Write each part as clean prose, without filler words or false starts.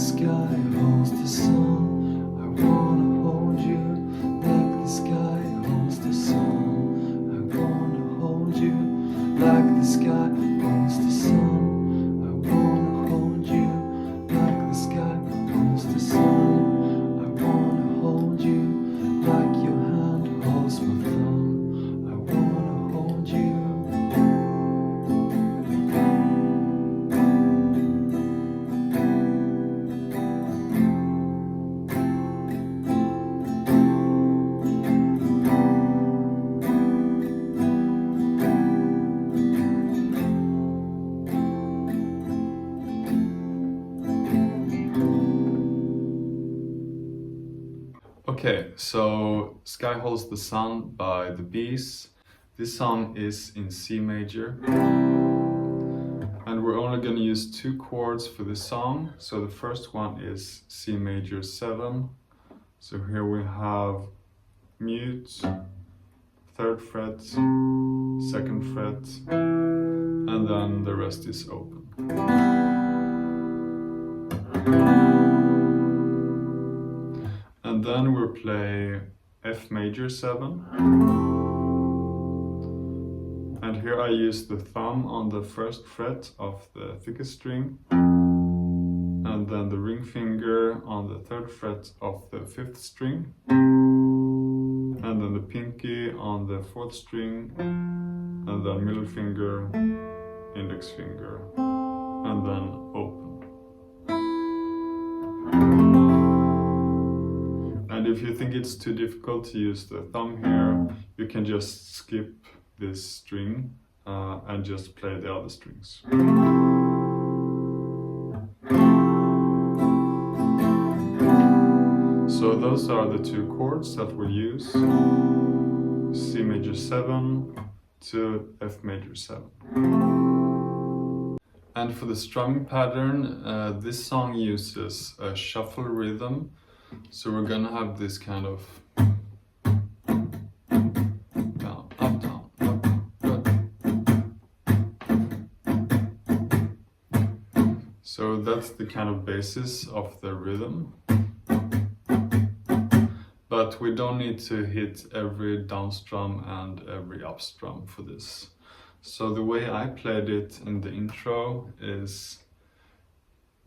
sky holds the sun. I wanna hold you like the sky holds the sun. I wanna hold you like the sky holds the sun. I wanna hold you like the sky holds the sun. I wanna hold you like your hand holds my thumb. I wanna hold you. Okay, so Sky Holds the Sun by the Bees. This song is in C major. And we're only going to use 2 chords for this song. So the first one is C major 7. So here we have mute, 3rd fret, 2nd fret, and then the rest is open. And then we'll play F major 7. And here I use the thumb on the 1st fret of the thickest string, and then the ring finger on the 3rd fret of the 5th string, and then the pinky on the 4th string, and then middle finger, index finger, and then open. And if you think it's too difficult to use the thumb here, you can just skip this string and just play the other strings. So those are the 2 chords that we'll use. C major 7 to F major 7. And for the strumming pattern, this song uses a shuffle rhythm. So we're gonna have this kind of down, up, down, up, up. So that's the kind of basis of the rhythm. But we don't need to hit every down strum and every up strum for this. So the way I played it in the intro is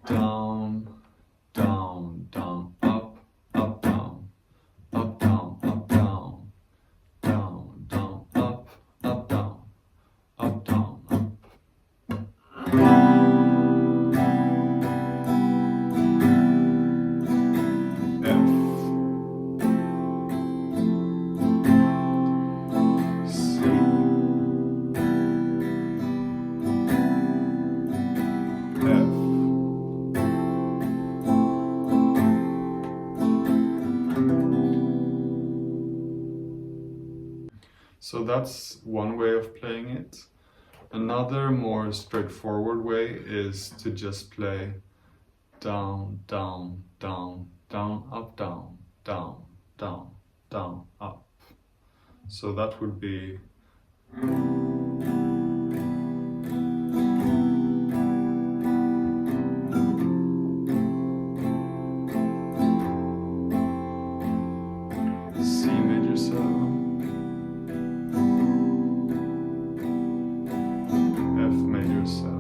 down, down, down, up, up, down, up, down, up, down, down, down, up, up, down, up, down, up. So that's one way of playing it. Another more straightforward way is to just play down, down, down, down, up, down, down, down, down, up. So that would be C major 7. F major 7.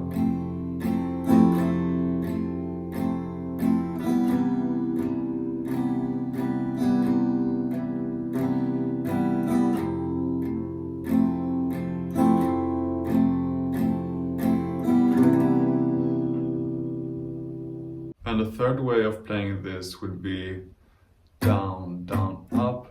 And the third way of playing this would be down, down, up,